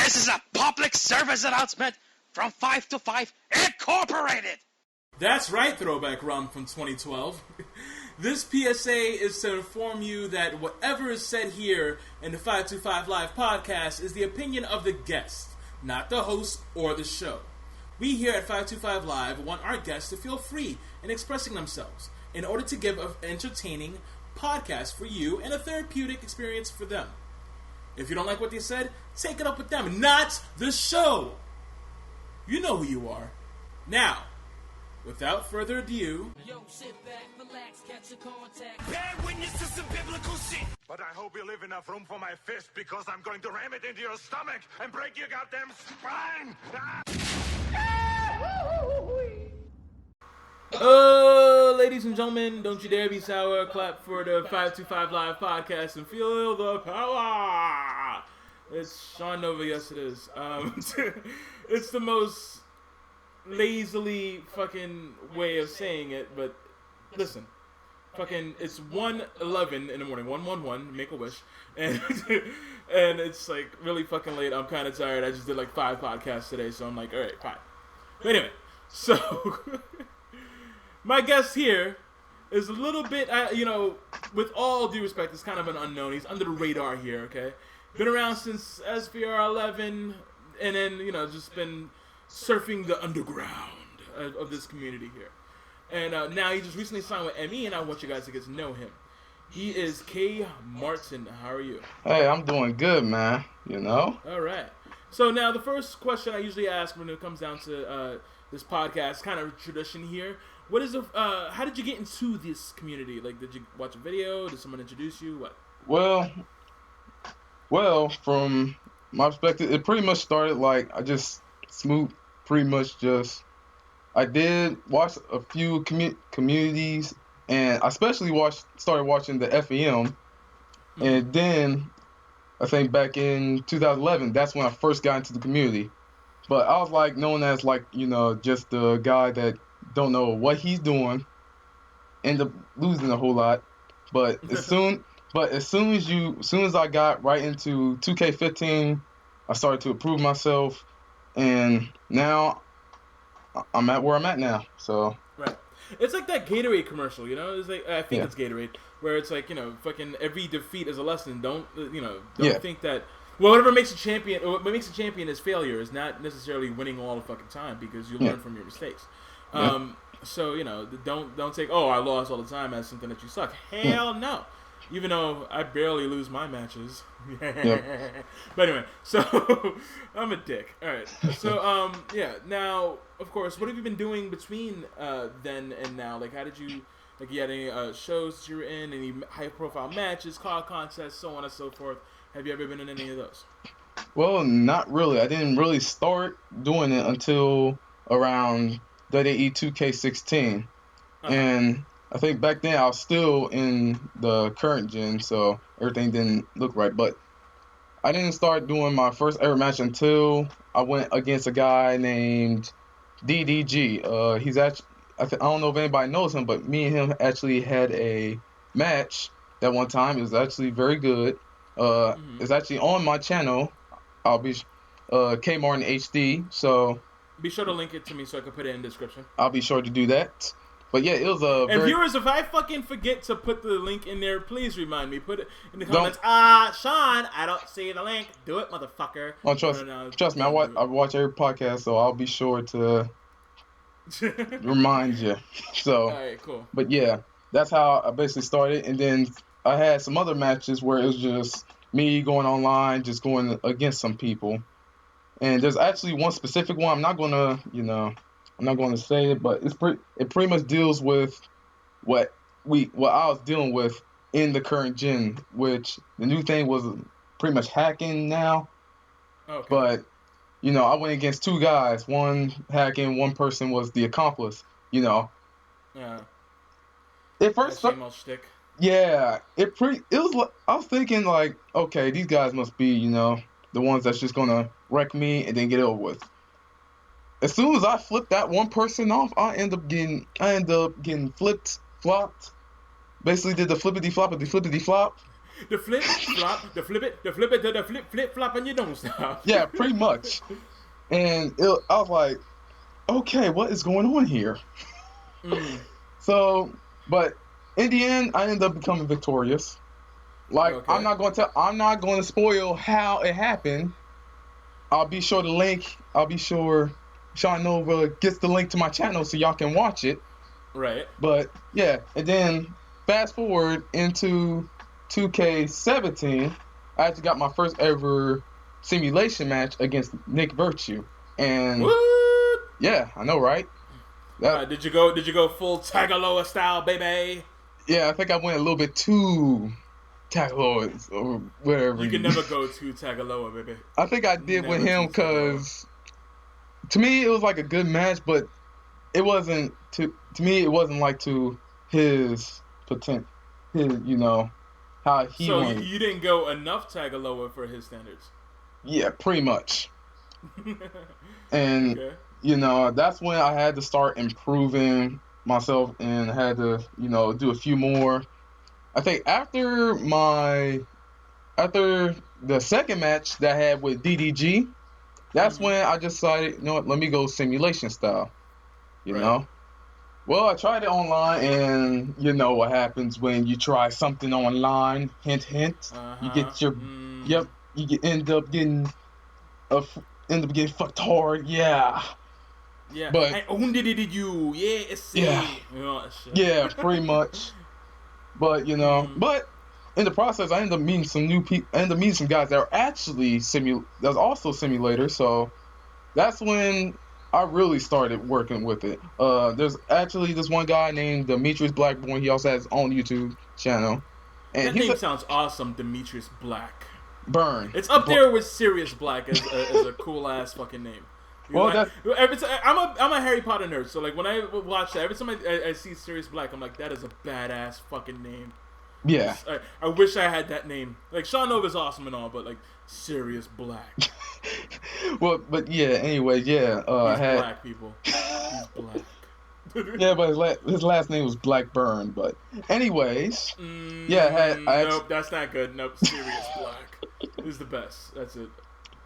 This is a public service announcement from 5 to 5 Incorporated. That's right, Throwback Rum from 2012. This PSA is to inform you that whatever is said here in the 525 Live podcast is the opinion of the guest, not the host or the show. We here at 525 Live want our guests to feel free in expressing themselves in order to give an entertaining podcast for you and a therapeutic experience for them. If you don't like what they said, take it up with them, not the show. You know who you are. Now, without further ado... Yo, sit back, relax, catch a contact. Bear witness to some biblical shit. But I hope you leave enough room for my fist, because I'm going to ram it into your stomach and break your goddamn spine. Ladies and gentlemen, don't you dare be sour. Clap for the 525 Live podcast and feel the power. It's Sean Nova, yes it is. It's the most lazily fucking way of saying it, but listen, fucking it's 1:11 in the morning, 111, make a wish, and and it's like really fucking late. I'm kind of tired. I just did like 5 podcasts today, so I'm like, all right, fine. But anyway, so my guest here is a little bit, with all due respect, it's kind of an unknown. He's under the radar here, okay? Been around since SVR 11, and then just been surfing the underground of this community here. And now he just recently signed with ME, and I want you guys to get to know him. He is K. Martin. How are you? Hey, I'm doing good, man. All right. So now the first question I usually ask when it comes down to this podcast, kind of tradition here. What is how did you get into this community? Like, did you watch a video? Did someone introduce you? What? Well, from my perspective, it pretty much started like I just I did watch a few communities, and I especially started watching the FEM, and then I think back in 2011, that's when I first got into the community. But I was like known as just the guy that don't know what he's doing, end up losing a whole lot. But as soon as I got right into 2K15, I started to improve myself, and now I'm at where I'm at now. So right, it's like that Gatorade commercial, It's like I think it's Gatorade, where it's like fucking every defeat is a lesson. Don't think that. Well, whatever makes a champion, or what makes a champion is failure, is not necessarily winning all the fucking time, because you learn from your mistakes. So don't take I lost all the time as something that you suck. Hell no. Even though I barely lose my matches. But anyway, so I'm a dick. All right. So now of course, what have you been doing between then and now? Like, how did you you had any shows that you were in, any high profile matches, card contests, so on and so forth? Have you ever been in any of those? Well, not really. I didn't really start doing it until around WWE 2K16. And I think back then I was still in the current gen, so everything didn't look right. But I didn't start doing my first ever match until I went against a guy named DDG. He's actually, I don't know if anybody knows him, but me and him actually had a match that one time. It was actually very good. It's actually on my channel. I'll be K Martin HD. So be sure to link it to me so I can put it in the description. I'll be sure to do that. But yeah, it was and viewers, if I fucking forget to put the link in there, please remind me. Put it in the comments. Sean, I don't see the link. Do it, motherfucker. Oh, trust me. I watch every podcast, so I'll be sure to remind you. So, all right, cool. But yeah, that's how I basically started, and then I had some other matches where it was just me going online, just going against some people. And there's actually one specific one. I'm not gonna say it, but it pretty much deals with what I was dealing with in the current gen, which the new thing was pretty much hacking now. Okay. But I went against 2 guys, one hacking, one person was the accomplice. Yeah. It first same old shtick. Yeah, I was thinking like, okay, these guys must be, the ones that's just gonna wreck me and then get it over with. As soon as I flipped that one person off, I end up getting flopped. Basically did the flippity flop. The flip flop, the flip it, to the flip flop, and you don't stop. Yeah, pretty much. And I was like, okay, what is going on here? So, but in the end, I ended up becoming victorious. Like, Okay. I'm not going to spoil how it happened. I'll be sure Sean Nova gets the link to my channel so y'all can watch it. Right. But yeah, and then fast forward into 2K17, I actually got my first ever simulation match against Nick Virtue, and What? yeah, I know, right? Did you go full Tagaloa style, baby? Yeah, I think I went a little bit too Tagaloa or whatever. You can never go to Tagaloa, baby. I think I did Never with him too Tagaloa. because to me it was like a good match, but it wasn't to me. It wasn't like to his potential, how he So wanted. you didn't go enough Tagaloa for his standards. Yeah, pretty much. And Okay. that's when I had to start improving myself and had to do a few more. I think after the second match that I had with DDG, that's when I decided, let me go simulation style. You Right. know. Well, I tried it online, and you know what happens when you try something online. Hint, hint. You get your end up getting fucked hard. Yeah. Yeah. But I owned it you. Yeah, it's Yeah. Shit. yeah, pretty much. But but in the process, I ended up meeting some new people. I ended up meeting some guys that are actually that's also simulators. So that's when I really started working with it. There's actually this one guy named Demetrius Blackburn. He also has his own YouTube channel. And That name sounds awesome, Demetrius Black. Burn. It's up there with Sirius Black as a cool ass fucking name. Well, every time, I'm a Harry Potter nerd, so like when I watch that, every time I see Sirius Black, I'm like, that is a badass fucking name. Yeah. I wish I had that name. Like Sean Nova's awesome and all, but like Sirius Black. Well, but yeah. Anyway, yeah. He's black, people. He's black. Yeah, but his last name was Blackburn. But anyways, yeah. Nope, that's not good. Nope, Sirius Black is the best. That's it.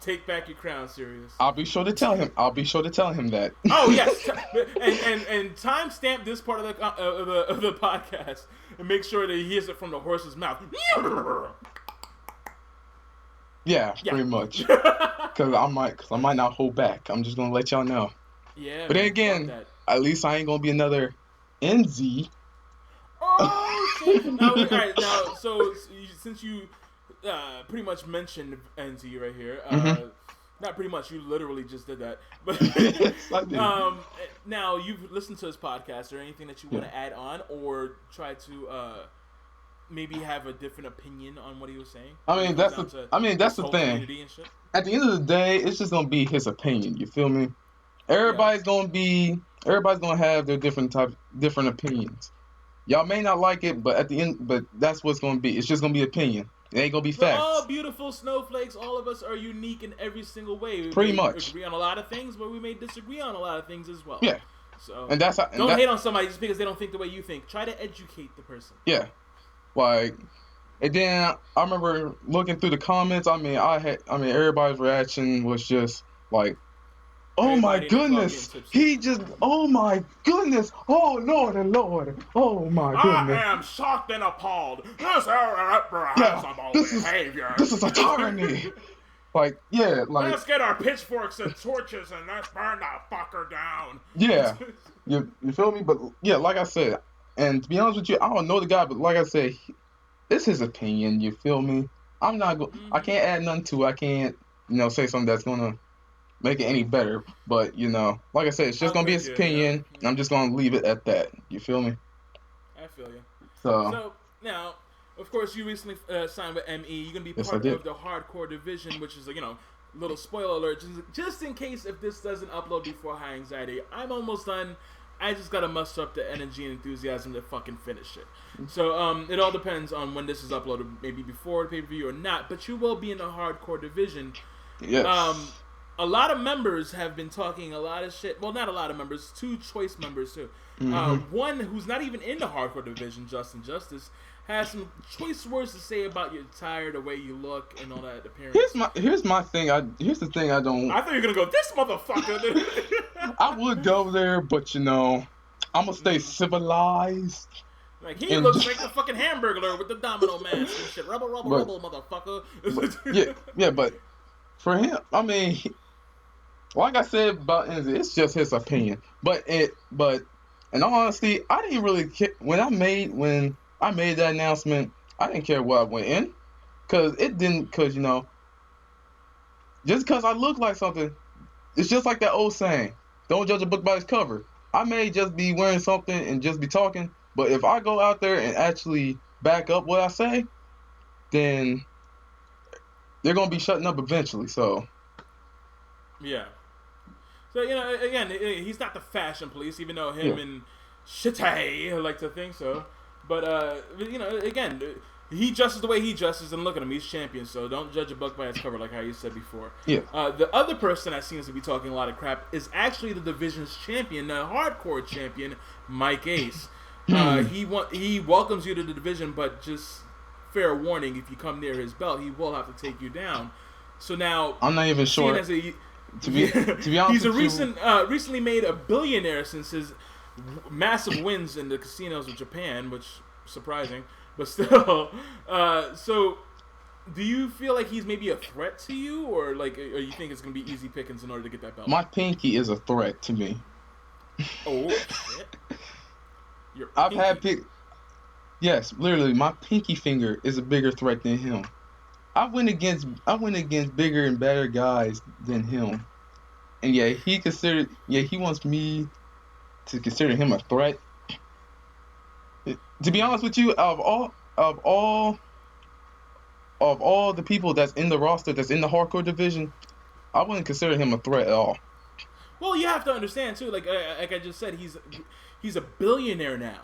Take back your crown, Sirius. I'll be sure to tell him. That. Oh yes, and timestamp this part of the podcast and make sure that he hears it from the horse's mouth. Yeah, pretty much. Because I might not hold back. I'm just gonna let y'all know. Yeah. But then again, at least I ain't gonna be another NZ. Oh shit! All right, now so since you pretty much mentioned NZ right here, not pretty much, you literally just did that. But Yes, I did. now you've listened to his podcast, or anything that you want to add on, or try to maybe have a different opinion on what he was saying? That's the thing. At the end of the day, it's just gonna be his opinion. You feel me? Everybody's gonna have their different opinions. Y'all may not like it, but but that's what's gonna be. It's just gonna be opinion. It ain't gonna be facts. We're all beautiful snowflakes. All of us are unique in every single way. Pretty may much. agree on a lot of things, but we may disagree on a lot of things as well. Yeah. So And that's how, don't hate on somebody just because they don't think the way you think. Try to educate the person. Yeah. Like, and then I remember looking through the comments. Everybody's reaction was just like, "Oh my goodness, oh my goodness, oh Lord and Lord, oh my goodness." I am shocked and appalled. This irreprehensible behavior. This is a tyranny. Like, yeah, like. Let's get our pitchforks and torches and let's burn that fucker down. Yeah, you feel me? But yeah, like I said, and to be honest with you, I don't know the guy, but like I said, it's his opinion. You feel me? I'm not I can't add nothing to it. I can't, say something that's gonna make it any better. But like I said, it's just gonna be his opinion. And I'm just gonna leave it at that. You feel me? I feel you. So now, of course, you recently signed with ME. You're gonna be Yes, part I did. of the hardcore division, which is little spoiler alert. Just in case if this doesn't upload before High Anxiety, I'm almost done. I just gotta muster up the energy and enthusiasm to fucking finish it. So it all depends on when this is uploaded, maybe before the pay-per-view or not. But you will be in the hardcore division. yes. a lot of members have been talking a lot of shit. Well, not a lot of members. 2 choice members too. One who's not even in the hardcore division, Justin Justice, has some choice words to say about your attire, the way you look, and all that appearance. Here's my thing. Here's the thing I don't. I thought you were gonna go, this motherfucker. I would go there, but I'm gonna stay civilized. Like, he looks like the fucking Hamburglar with the domino mask and shit. Rubble, motherfucker. But for him, I mean, like I said about Enzy, it's just his opinion. But in all honesty, I didn't really care when I made that announcement. I didn't care what I went in, because just because I look like something, it's just like that old saying, don't judge a book by its cover. I may just be wearing something and just be talking, but if I go out there and actually back up what I say, then they're going to be shutting up eventually, so. Yeah. So, again, he's not the fashion police, even though him and Shitay like to think so. But, again, he dresses the way he dresses, and look at him, he's champion, so don't judge a book by its cover, like how you said before. Yeah. The other person that seems to be talking a lot of crap is actually the division's champion, the hardcore champion, Mike Ace. He welcomes you to the division, but just fair warning, if you come near his belt, he will have to take you down. So now, I'm not even sure. To be honest, he's recently made a billionaire since his massive wins in the casinos of Japan, which surprising, but still. So, do you feel like he's maybe a threat to you, or you think it's gonna be easy pickings in order to get that belt? My pinky is a threat to me. Oh shit! I've had Yes, literally, my pinky finger is a bigger threat than him. I went against bigger and better guys than him, and he wants me to consider him a threat. To be honest with you, of all the people that's in the roster, that's in the hardcore division, I wouldn't consider him a threat at all. Well, you have to understand too. Like I just said, he's a billionaire now.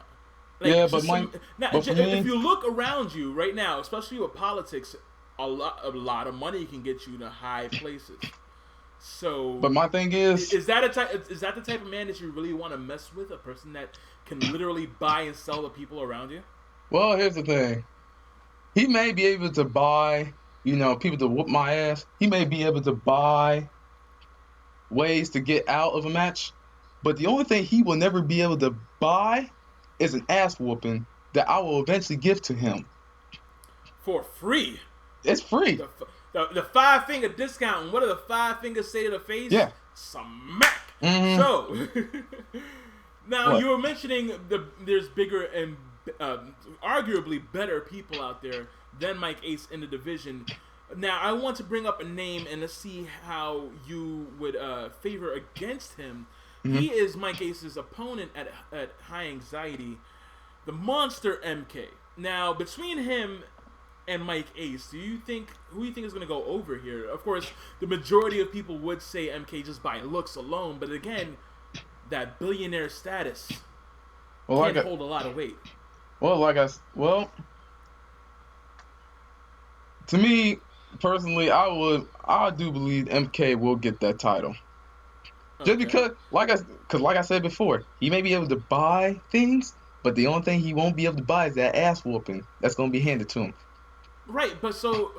Like, yeah, but if you look around you right now, especially with politics, a lot of money can get you to high places. So, but my thing is that the type of man that you really want to mess with? A person that can literally buy and sell the people around you? Well, here's the thing. He may be able to buy, people to whoop my ass. He may be able to buy ways to get out of a match, but the only thing he will never be able to buy is an ass whooping that I will eventually give to him. For free. It's free. The 5-finger discount. And what do the 5 fingers say to the face? Yeah. Smack. Mm-hmm. So, now What? you were mentioning there's bigger and arguably better people out there than Mike Ace in the division. Now, I want to bring up a name and let's see how you would favor against him. Mm-hmm. He is Mike Ace's opponent at High Anxiety, the Monster MK. Now, between him and Mike Ace, who do you think is going to go over here? Of course, the majority of people would say MK just by looks alone, but again, that billionaire status can't hold a lot of weight. To me personally, I do believe MK will get that title. Okay. Just because, like I said before, he may be able to buy things, but the only thing he won't be able to buy is that ass whooping that's going to be handed to him. Right, but so,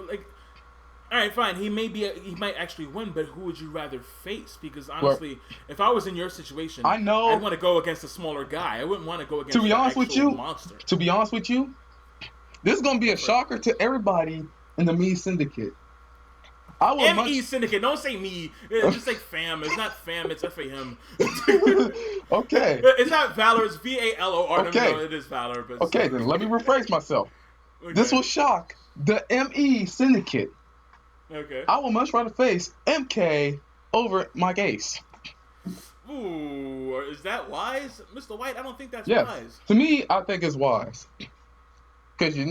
all right, fine. He might actually win, but who would you rather face? Because honestly, if I was in your situation, I'd want to go against a smaller guy. I wouldn't want to go against an actual monster. To be honest with you, this is going to be a shocker to everybody in the Me Syndicate. Syndicate. Don't say me. Just say fam. It's not fam. It's F-A-M. Okay. It's not Valor. It's V-A-L-O-R. Okay. No, it is Valor. But okay, then let me rephrase myself. Okay. This will shock the ME Syndicate. Okay. I would much rather face MK over Mike Ace. Ooh, is that wise? Mr. White, I don't think that's yes. wise. To me, I think it's wise. Because he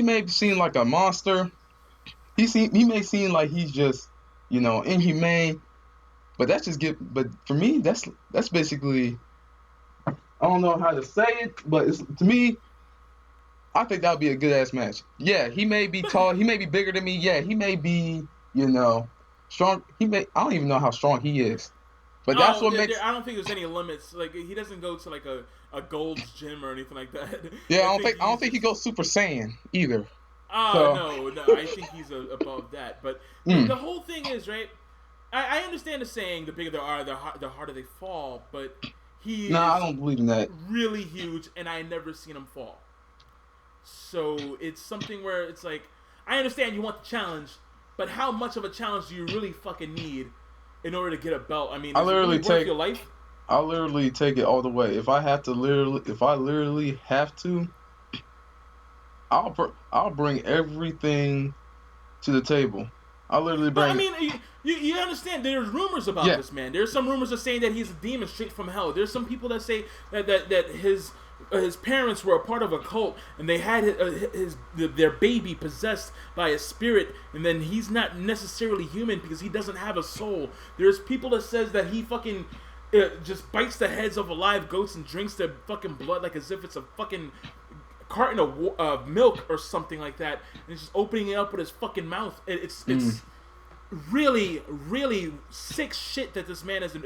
may seem like a monster. He may seem like he's just, inhumane. But but for me, that's basically, I don't know how to say it, but to me, I think that would be a good ass match. Yeah, he may be tall, he may be bigger than me. Yeah, he may be, strong. I don't even know how strong he is, but that's what makes. I don't think there's any limits. Like he doesn't go to like a Gold's Gym or anything like that. Yeah, I don't think he goes Super Saiyan either. Oh So, no, I think he's above that. But the whole thing is, right? I understand the saying: the bigger they are, the harder they fall. But he I is don't believe in that. really huge, and I never seen him fall. So it's something where it's like, I understand you want the challenge, but how much of a challenge do you really fucking need in order to get a belt? I mean, is it really worth your life? I'll literally take it all the way. If I literally have to, I'll bring everything to the table. I'll literally bring. But I mean, you understand? There's rumors about this man. There's some rumors that saying that he's a demon straight from hell. There's some people that say that his parents were a part of a cult and they had their baby possessed by a spirit, and then he's not necessarily human because he doesn't have a soul. There's people that says that he fucking just bites the heads of live goats and drinks their fucking blood like as if it's a fucking carton of milk or something like that, and just opening it up with his fucking mouth. It's really, really sick shit that this man is,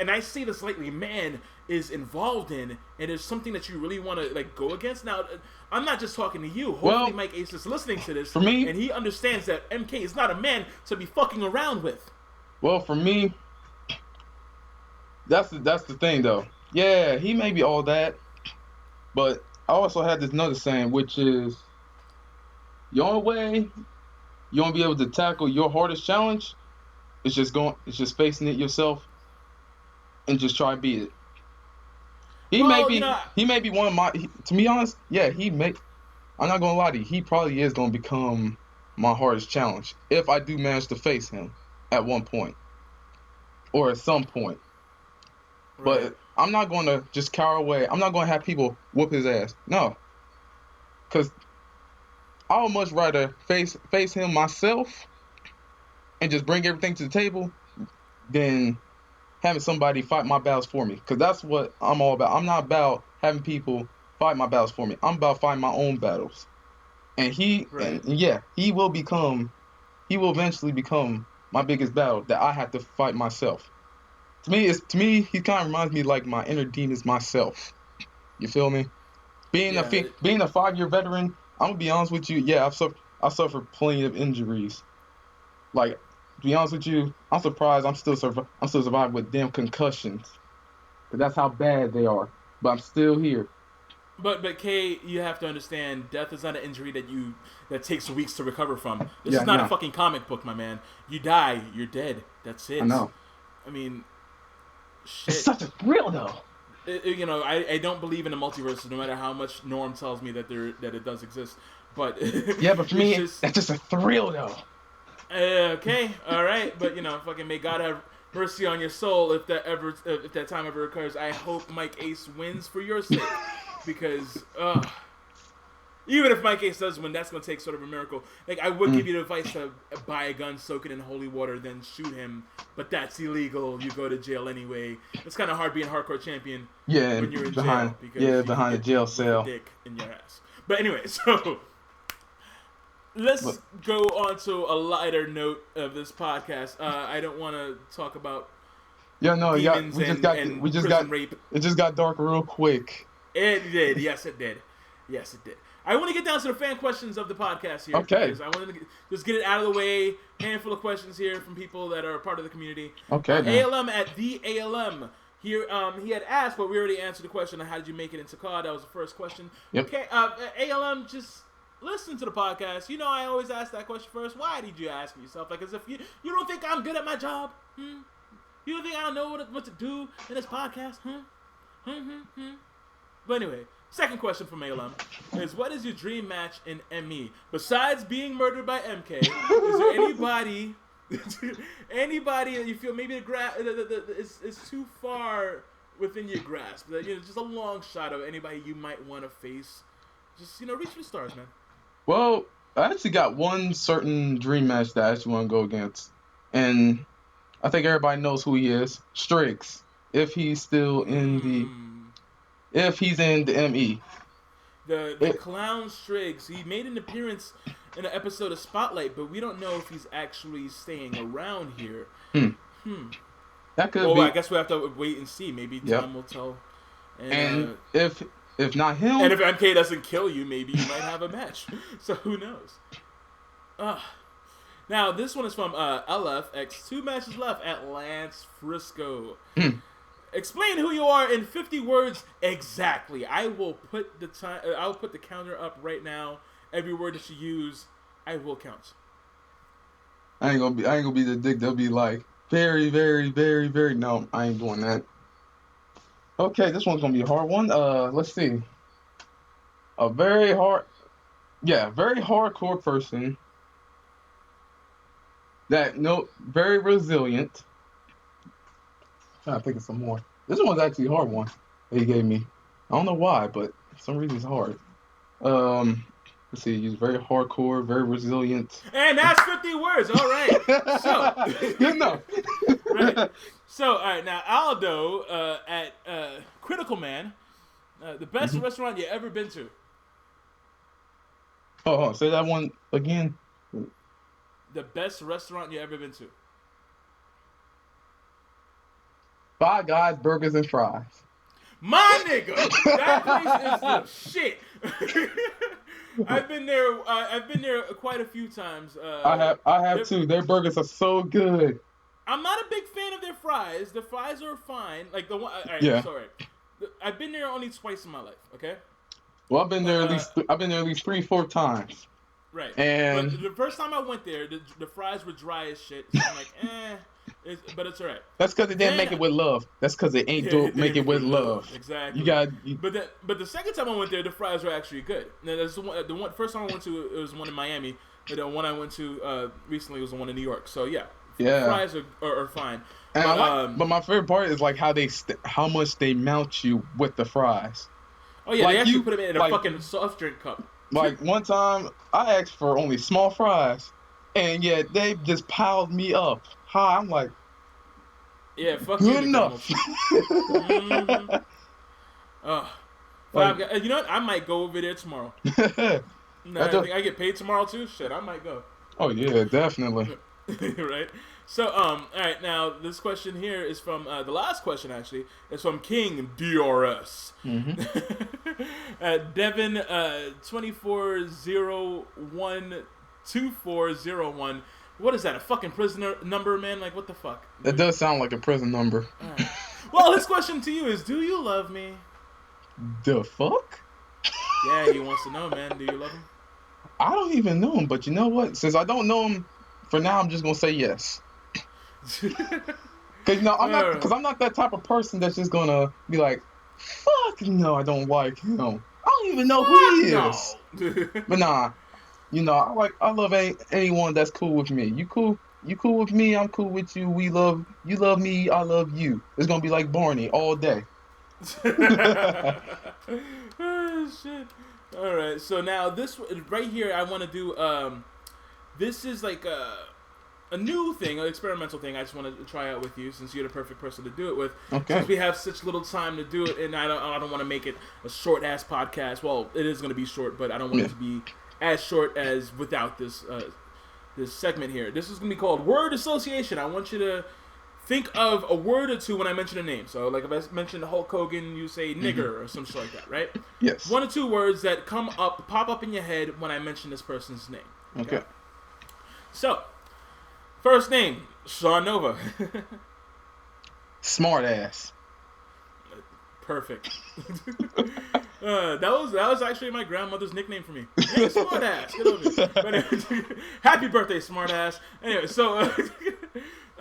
and I say this lightly, man is involved in, and it's something that you really want to like go against. Now, I'm not just talking to you. Hopefully, Mike Ace is listening to this, for me, and he understands that MK is not a man to be fucking around with. Well, for me, that's the thing though. Yeah, he may be all that, but I also had this another saying, which is the only way you won't be able to tackle your hardest challenge is just facing it yourself and just try to beat it. He may be one of my, to be honest, yeah, I'm not gonna lie to you, he probably is gonna become my hardest challenge if I do manage to face him at one point or at some point. Right. But I'm not gonna just cower away. I'm not gonna have people whoop his ass. No, because I would much rather face him myself and just bring everything to the table than having somebody fight my battles for me. Because that's what I'm all about. I'm not about having people fight my battles for me. I'm about fighting my own battles. And he will eventually become my biggest battle that I have to fight myself. To me, he kind of reminds me like my inner demons myself. You feel me? Being a 5-year veteran, I'm gonna be honest with you. Yeah, I've suffered plenty of injuries. Like, to be honest with you, I'm surprised I'm still surviving with damn concussions. Cause that's how bad they are. But I'm still here. But Kay, you have to understand, death is not an injury that takes weeks to recover from. This is not a fucking comic book, my man. You die, you're dead. That's it. I know. I mean, shit. It's such a thrill, though. I don't believe in the multiverse, no matter how much Norm tells me that it does exist. But yeah, but for me, that's just a thrill, though. Okay, all right, but fucking may God have mercy on your soul if that time ever occurs. I hope Mike Ace wins for your sake, because even if Mike Ace does win, that's gonna take sort of a miracle. Like, I would give you the advice to buy a gun, soak it in holy water, then shoot him, but that's illegal. You go to jail anyway. It's kind of hard being a hardcore champion when you're in jail because behind a jail cell, dick in your ass. But anyway, so let's go on to a lighter note of this podcast. I don't want to talk about demons we just got rape. It just got dark real quick. It did. Yes, it did. Yes, it did. I want to get down to the fan questions of the podcast here. Okay. Because I want to just get it out of the way. Handful of questions here from people that are part of the community. Okay. ALM at the ALM. Here, he had asked, but we already answered the question on how did you make it into COD. That was the first question. Yep. Okay. ALM, just listen to the podcast. I always ask that question first. Why did you ask yourself? Like, as if you don't think I'm good at my job? You don't think I don't know what to do in this podcast? But anyway, second question from ALM is, what is your dream match in ME? Besides being murdered by MK, is there anybody that you feel maybe is too far within your grasp? That, just a long shot of anybody you might want to face. Just, reach for the stars, man. Well, I actually got one certain dream match that I actually want to go against. And I think everybody knows who he is. Strix. If he's still if he's in the ME. The clown Strix. He made an appearance in an episode of Spotlight, but we don't know if he's actually staying around here. That could Well, be. I guess we have to wait and see. Maybe Yep. time will tell. And if not him, And if MK doesn't kill you, maybe you might have a match. So who knows? Now, this one is from LFX. 2 matches left at Lance Frisco. Explain who you are in 50 words exactly. I will put the time. I'll put the counter up right now. Every word that you use, I will count. I ain't gonna be the dick. They'll be like, very, very, very, very. No, I ain't doing that. Okay, this one's gonna be a hard one. Let's see. Very hardcore person. Very resilient. Trying to think of some more. This one's actually a hard one that he gave me. I don't know why, but for some reason it's hard. Let's see. He's very hardcore, very resilient. And that's 50 words. All right. So Good enough. right. So, all right. Now, Aldo at Critical Man, the best restaurant you ever been to. Oh, say that one again. The best restaurant you ever been to. Five Guys Burgers and Fries. My nigga, that place is the shit. I've been there. I've been there quite a few times. I have too. Their burgers are so good. I'm not a big fan of their fries. The fries are fine. Like the one. All right, Yeah. Sorry. I've been there only twice in my life. Okay. Well, I've been there at least 3-4 times. Right. And but the first time I went there, the fries were dry as shit. So I'm like, but it's alright. that's because they didn't make it with love. That's because they ain't make it with love. Exactly. But the second time I went there, the fries were actually good. Now, that's the one first time I went to, it was one in Miami. And the one I went to recently was the one in New York. So yeah. Fries are fine. And but my favorite part is like how much they mount you with the fries. Oh yeah, like they actually put them in a fucking soft drink cup. Like one time, I asked for only small fries, and yet they just piled me up. Hi, I'm like, yeah, fuck good you, enough. You know what? I might go over there tomorrow. No, I think I get paid tomorrow too. Shit, I might go. Oh yeah, definitely. Right. So, all right. Now, this question here is from the last question. Actually, is from King DRS. Devin 24012401. What is that? A fucking prisoner number, man? Like, what the fuck? It does sound like a prison number. Right. Well, his question to you is: do you love me? The fuck? Yeah, he wants to know, man. Do you love him? I don't even know him, but you know what? Since I don't know him, for now I'm just gonna say yes. Cause I'm not that type of person that's just gonna be like, fuck no, I don't like him. I don't even know who he is. But nah, I love anyone that's cool with me. You cool with me, I'm cool with you. You love me, I love you. It's gonna be like Barney all day. Oh, shit. All right, so now this right here, I want to do. This is like a new thing, an experimental thing. I just want to try out with you, since you're the perfect person to do it with. Okay. Since we have such little time to do it, and I don't want to make it a short ass podcast. Well, it is going to be short, but I don't want it to be as short as without this this segment here. This is going to be called Word Association. I want you to think of a word or two when I mention a name. So, like if I mention Hulk Hogan, you say nigger or some shit like that, right? Yes. 1 or 2 words that pop up in your head when I mention this person's name. Okay. So, first name, Sean Nova. Smart ass. Perfect. That was actually my grandmother's nickname for me. Hey, smart ass. Get over it. But anyway, happy birthday, smart ass. Anyway, so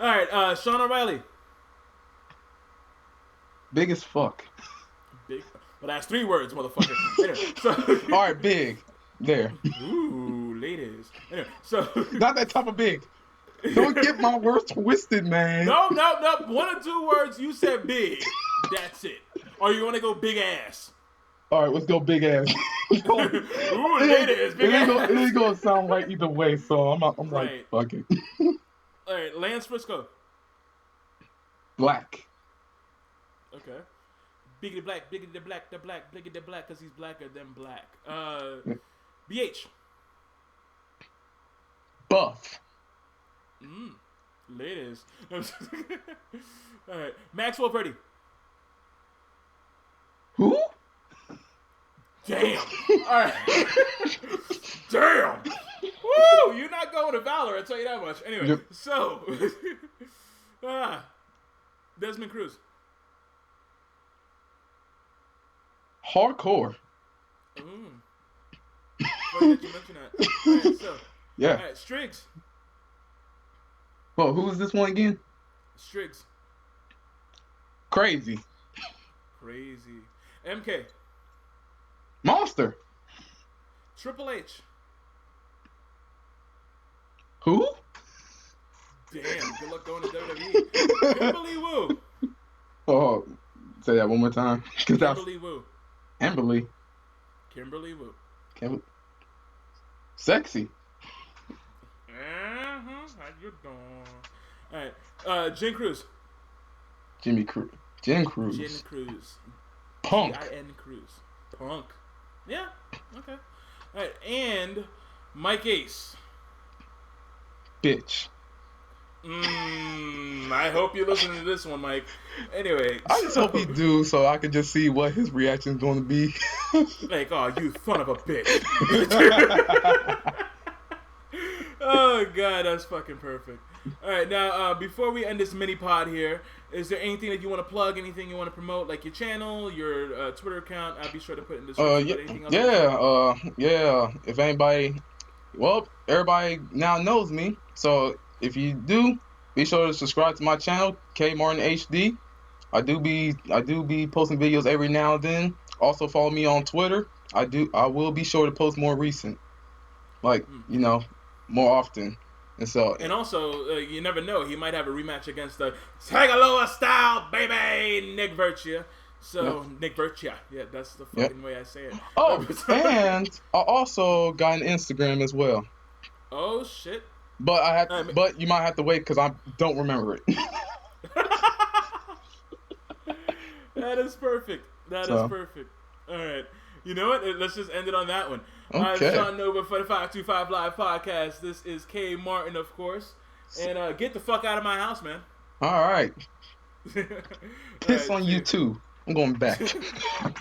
all right, Sean O'Reilly. Big as fuck. Big. Well, that's 3 words, motherfucker. Anyway, so All right, big. There. ooh, ladies. Anyway, so Not that type of big. Don't get my words twisted, man. no. 1 or 2 words. You said big. That's it. Or you want to go big ass? All right, let's go big ass. Ooh, ladies, big ass. It ain't gonna sound right either way, so I'm Right. like, fuck it. All right, Lance Frisco. Black. Okay. Biggity black, biggity black, biggity black, because he's blacker than black. BH. Buff. Ladies. All right. Maxwell Purdy. Who? Damn. All right. Damn. Woo! You're not going to Valor, I'll tell you that much. Anyway, Yep. so. Desmond Cruz. Hardcore. Funny that you mentioned that. All right, so. Yeah. All right, Striggs. Well, who was this one again? Striggs. Crazy. Crazy. MK. Monster. Triple H. Who? Damn, good luck going to WWE. Kimberly Woo. Oh, say that one more time. Kimberly Woo. Amberly. Kimberly Woo. Sexy. How you doing? Alright. Jen Cruz. Jimmy Cruz. Jen Cruz. Jen Cruz. Punk. Jen Cruz. Punk. Yeah. Okay. Alright. And Mike Ace. Bitch. I hope you listen to this one, Mike. Anyway. I just hope he do so I can just see what his reaction is going to be. Like, oh, you son of a bitch. Oh, God, that's fucking perfect. All right, now, before we end this mini pod here, is there anything that you want to plug, anything you want to promote, like your channel, your Twitter account? I'll be sure to put in the description. Yeah. If anybody, well, everybody now knows me. So if you do, be sure to subscribe to my channel, K Martin HD. I do be posting videos every now and then. Also follow me on Twitter. I will be sure to post more recent, like more often. And also, you never know. He might have a rematch against the Tagaloa style baby Nick Virtua. So Nick Virtua, yeah, that's the fucking way I say it. Oh, and I also got an Instagram as well. Oh shit! But you might have to wait because I don't remember it. That is perfect. That is perfect. All right. You know what? Let's just end it on that one. Okay. I'm Sean Nova for the 525 Live Podcast. this is K Martin, of course. And get the fuck out of my house, man. All right. Piss All right, on you too. I'm going back.